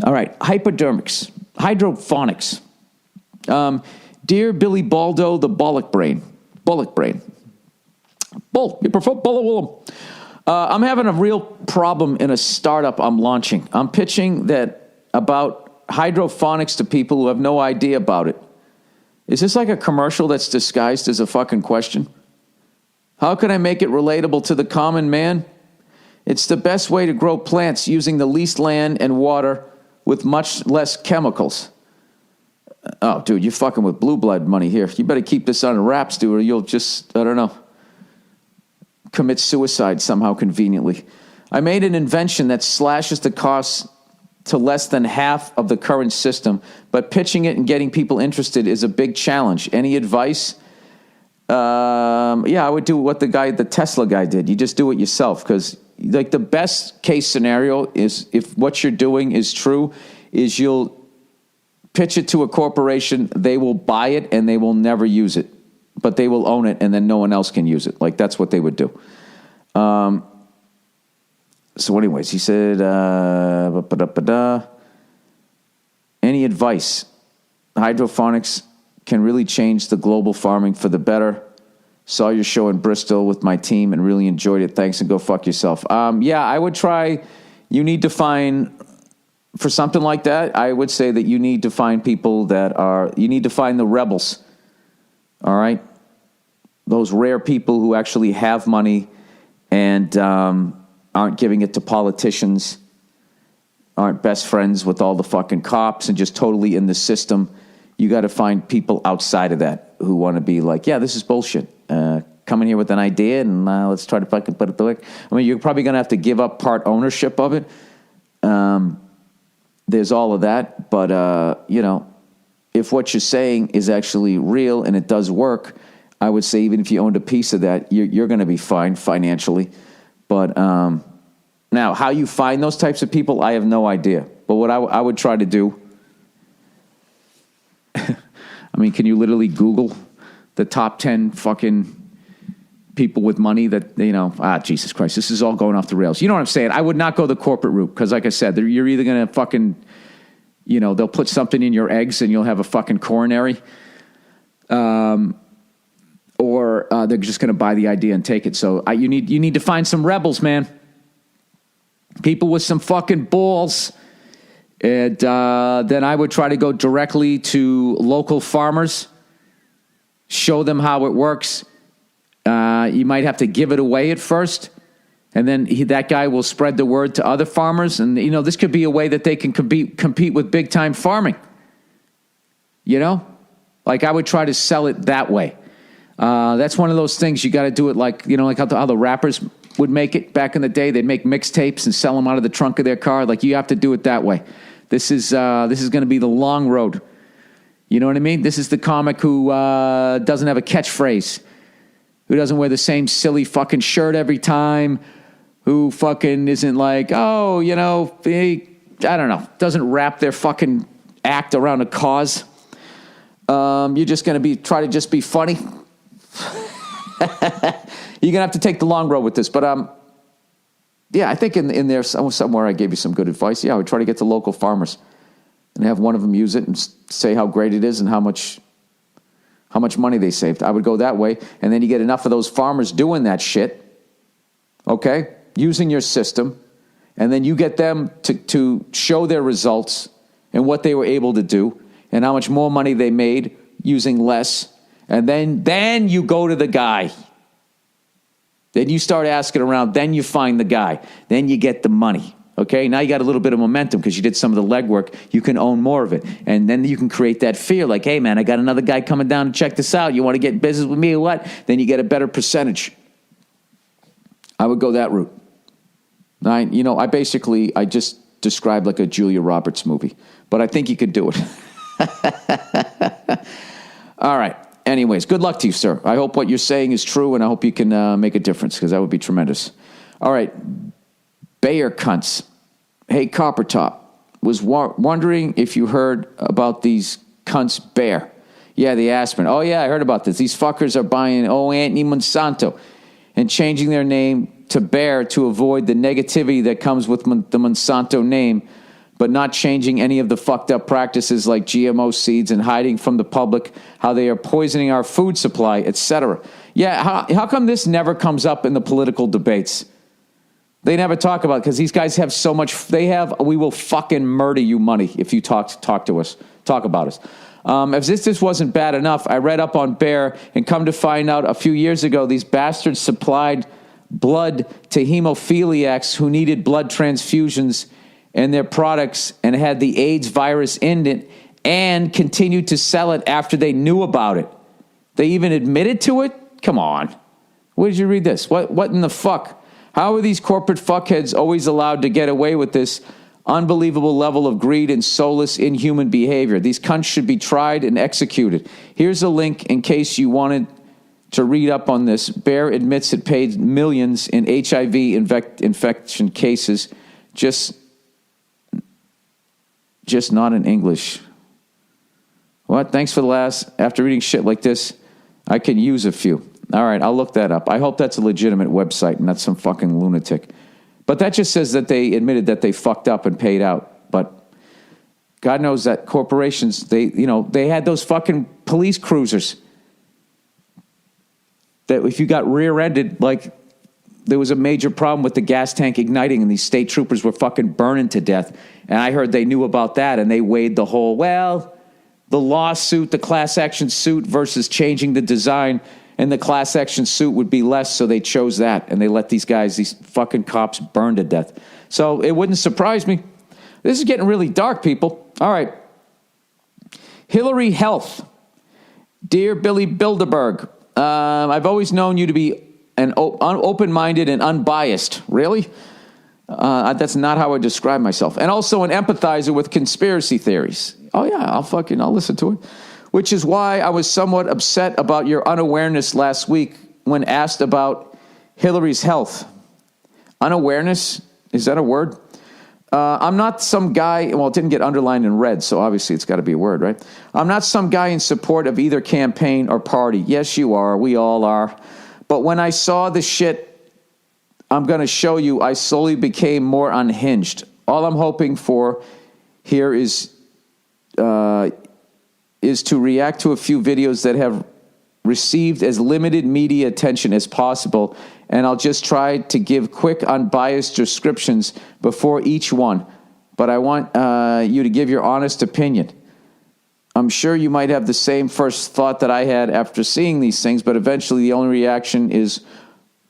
All right, hypodermics, hydrophonics. Dear Billy Baldo, the Bullock Brain. You prefer Bullock? I'm having a real problem in a startup I'm launching. I'm pitching that about hydrophonics to people who have no idea about it. Is this like a commercial that's disguised as a fucking question? How can I make it relatable to the common man? It's the best way to grow plants using the least land and water with much less chemicals. Oh, dude, you're fucking with blue blood money here. You better keep this on wraps, dude, or you'll just, I don't know, commit suicide somehow conveniently. I made an invention that slashes the cost to less than half of the current system, but pitching it and getting people interested is a big challenge. Any advice? I would do what the Tesla guy did. You just do it yourself, because like the best case scenario is, if what you're doing is true, is you'll pitch it to a corporation, they will buy it and they will never use it, but they will own it and then no one else can use it. Like that's what they would do. So anyways, he said, any advice? Hydroponics can really change the global farming for the better. Saw your show in Bristol with my team and really enjoyed it. Thanks, and go fuck yourself. I would try, you need to find, for something like that, I would say that you need to find people you need to find the rebels. All right? Those rare people who actually have money and aren't giving it to politicians, aren't best friends with all the fucking cops and just totally in the system. You got to find people outside of that who want to be like, yeah, this is bullshit. Come in here with an idea and let's try to fucking put it to work. I mean, you're probably going to have to give up part ownership of it. There's all of that. But, if what you're saying is actually real and it does work, I would say even if you owned a piece of that, you're going to be fine financially. But now, how you find those types of people, I have no idea. But what I would try to do, I mean, can you literally Google the top 10 fucking people with money that, Jesus Christ, this is all going off the rails. You know what I'm saying? I would not go the corporate route because, like I said, you're either going to fucking, they'll put something in your eggs and you'll have a fucking coronary, or they're just going to buy the idea and take it. So you need to find some rebels, man. People with some fucking balls. And then I would try to go directly to local farmers, show them how it works. You might have to give it away at first, and then that guy will spread the word to other farmers. And, this could be a way that they can compete with big-time farming. Like I would try to sell it that way. That's one of those things you got to do it like how the rappers would make it back in the day. They'd make mixtapes and sell them out of the trunk of their car. Like you have to do it that way. This is going to be the long road. You know what I mean? This is the comic who doesn't have a catchphrase, who doesn't wear the same silly fucking shirt every time, who fucking isn't like, I don't know, doesn't wrap their fucking act around a cause. You're just going to try to just be funny. You're going to have to take the long road with this. But, I think in there somewhere I gave you some good advice. Yeah, I would try to get to local farmers and have one of them use it and say how great it is and how much money they saved. I would go that way. And then you get enough of those farmers doing that shit, okay, using your system. And then you get them to show their results and what they were able to do and how much more money they made using less. And then you go to the guy. Then you start asking around. Then you find the guy. Then you get the money. Okay, now you got a little bit of momentum because you did some of the legwork. You can own more of it. And then you can create that fear like, hey, man, I got another guy coming down to check this out. You want to get in business with me or what? Then you get a better percentage. I would go that route. I just described like a Julia Roberts movie. But I think you could do it. All right. Anyways, good luck to you, sir. I hope what you're saying is true, and I hope you can make a difference because that would be tremendous. All right. Bayer cunts. Hey, Copper Top, was wondering if you heard about these cunts Bayer. Yeah, the aspirin. Oh, yeah, I heard about this. These fuckers are buying Anthony Monsanto and changing their name to Bayer to avoid the negativity that comes with the Monsanto name but not changing any of the fucked up practices like GMO seeds and hiding from the public how they are poisoning our food supply, etc. Yeah, how come this never comes up in the political debates? They never talk about it because these guys have so much. We will fucking murder you money if you talk to us, talk about us. If this wasn't bad enough, I read up on Bear and come to find out a few years ago, these bastards supplied blood to hemophiliacs who needed blood transfusions and their products and had the AIDS virus in it and continued to sell it after they knew about it. They even admitted to it? Come on. Where did you read this? What in the fuck? How are these corporate fuckheads always allowed to get away with this unbelievable level of greed and soulless, inhuman behavior? These cunts should be tried and executed. Here's a link in case you wanted to read up on this. Bear admits it paid millions in HIV infection cases, just not in English. What? Thanks for the last. After reading shit like this, I can use a few. All right, I'll look that up. I hope that's a legitimate website and not some fucking lunatic. But that just says that they admitted that they fucked up and paid out. But God knows that corporations, they had those fucking police cruisers that if you got rear-ended, like there was a major problem with the gas tank igniting and these state troopers were fucking burning to death. And I heard they knew about that and they weighed the whole, the lawsuit, the class action suit versus changing the design. And the class action suit would be less, so they chose that. And they let these fucking cops burn to death. So it wouldn't surprise me. This is getting really dark, people. All right. Hillary Health. Dear Billy Bilderberg, I've always known you to be an open-minded and unbiased. Really? That's not how I describe myself. And also an empathizer with conspiracy theories. Oh, yeah, I'll listen to it. Which is why I was somewhat upset about your unawareness last week when asked about Hillary's health. Unawareness? Is that a word? I'm not some guy, it didn't get underlined in red, so obviously it's got to be a word, right? I'm not some guy in support of either campaign or party. Yes, you are. We all are. But when I saw the shit I'm going to show you, I slowly became more unhinged. All I'm hoping for here is to react to a few videos that have received as limited media attention as possible, and I'll just try to give quick, unbiased descriptions before each one. But I want you to give your honest opinion. I'm sure you might have the same first thought that I had after seeing these things, but eventually the only reaction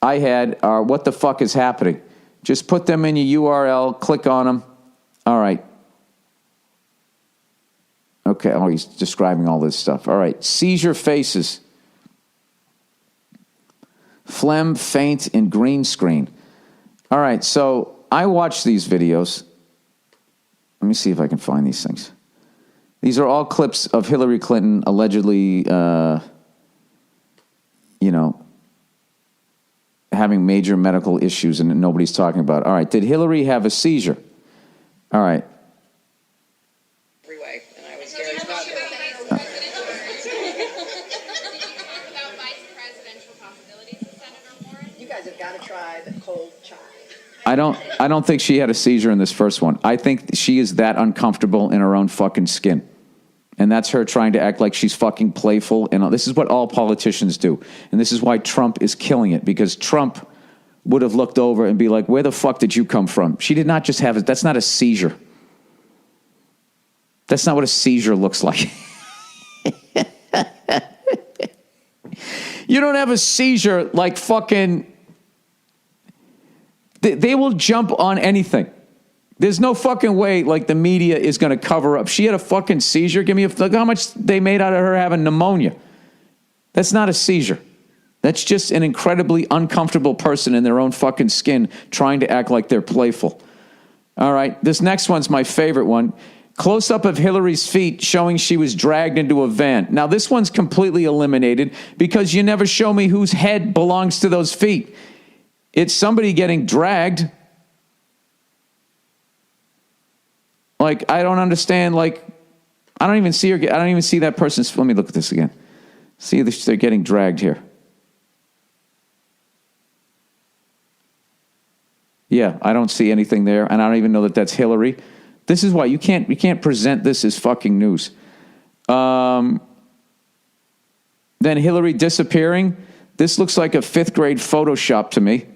I had are, what the fuck is happening? Just put them in your URL, click on them. All right. Okay, he's describing all this stuff. All right, seizure faces. Phlegm, faint, and green screen. All right, so I watched these videos. Let me see if I can find these things. These are all clips of Hillary Clinton allegedly, having major medical issues and nobody's talking about it. All right, did Hillary have a seizure? All right. I don't think she had a seizure in this first one. I think she is that uncomfortable in her own fucking skin. And that's her trying to act like she's fucking playful. And this is what all politicians do. And this is why Trump is killing it. Because Trump would have looked over and be like, where the fuck did you come from? She did not just have it. That's not a seizure. That's not what a seizure looks like. You don't have a seizure like fucking... They will jump on anything. There's no fucking way like the media is going to cover up. She had a fucking seizure. Look how much they made out of her having pneumonia. That's not a seizure. That's just an incredibly uncomfortable person in their own fucking skin trying to act like they're playful. All right, this next one's my favorite one. Close-up of Hillary's feet showing she was dragged into a van. Now, this one's completely eliminated because you never show me whose head belongs to those feet. It's somebody getting dragged. Like, I don't understand, like, I don't even see her, I don't even see that person's, let me look at this again. See, they're getting dragged here. Yeah, I don't see anything there, and I don't even know that that's Hillary. This is why you can't present this as fucking news. Then Hillary disappearing. This looks like a 5th grade Photoshop to me.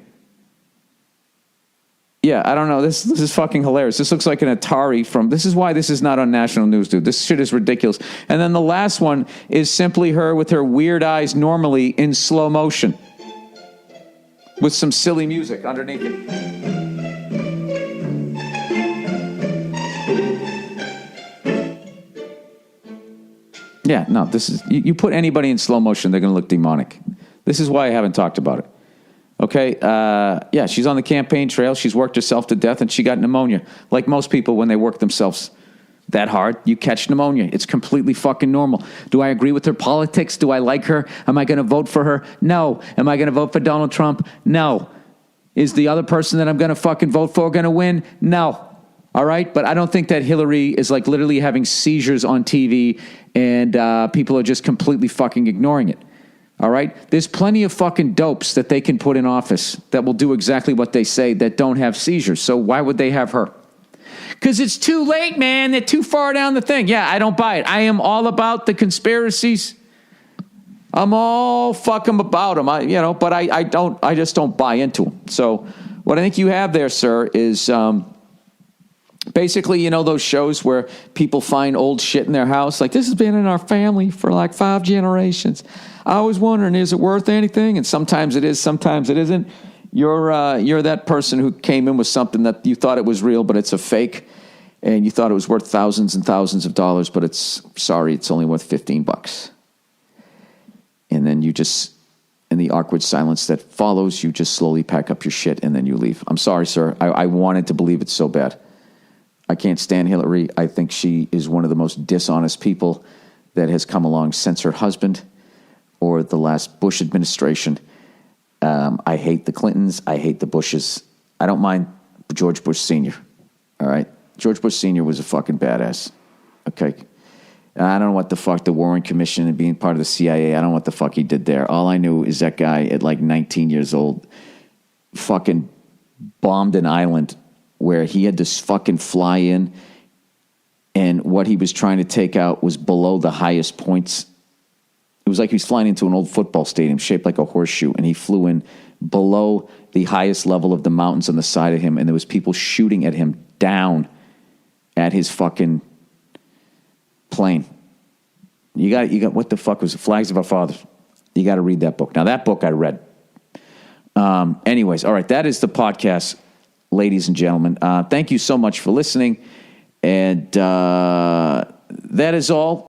Yeah, I don't know. This is fucking hilarious. This looks like an Atari from... This is why this is not on national news, dude. This shit is ridiculous. And then the last one is simply her with her weird eyes normally in slow motion. With some silly music underneath it. Yeah, no, this is... You put anybody in slow motion, they're going to look demonic. This is why I haven't talked about it. Okay, yeah, she's on the campaign trail. She's worked herself to death, and she got pneumonia. Like most people, when they work themselves that hard, you catch pneumonia. It's completely fucking normal. Do I agree with her politics? Do I like her? Am I going to vote for her? No. Am I going to vote for Donald Trump? No. Is the other person that I'm going to fucking vote for going to win? No. All right, but I don't think that Hillary is like literally having seizures on TV, and people are just completely fucking ignoring it. All right? There's plenty of fucking dopes that they can put in office that will do exactly what they say that don't have seizures. So why would they have her? Because it's too late, man. They're too far down the thing. Yeah, I don't buy it. I am all about the conspiracies. I'm all fucking about them. But I just don't buy into them. So what I think you have there, sir, is basically, those shows where people find old shit in their house. Like, this has been in our family for like 5 generations. I was wondering, is it worth anything? And sometimes it is, sometimes it isn't. You're that person who came in with something that you thought it was real, but it's a fake, and you thought it was worth thousands and thousands of dollars, but it's only worth $15. And then you just, in the awkward silence that follows, you just slowly pack up your shit and then you leave. I'm sorry, sir. I wanted to believe it so bad. I can't stand Hillary. I think she is one of the most dishonest people that has come along since her husband or the last Bush administration. I hate the Clintons. I hate the Bushes. I don't mind George Bush Sr., all right? George Bush Sr. was a fucking badass, okay? I don't know what the fuck the Warren Commission and being part of the CIA, I don't know what the fuck he did there. All I knew is that guy at like 19 years old fucking bombed an island where he had to fucking fly in, and what he was trying to take out was below the highest points. It was like he was flying into an old football stadium shaped like a horseshoe, and he flew in below the highest level of the mountains on the side of him, and there was people shooting at him down at his fucking plane. You got what the fuck was it? Flags of Our Fathers. You got to read that book. Now, that book I read. Anyways, all right, that is the podcast, ladies and gentlemen. Thank you so much for listening, and that is all.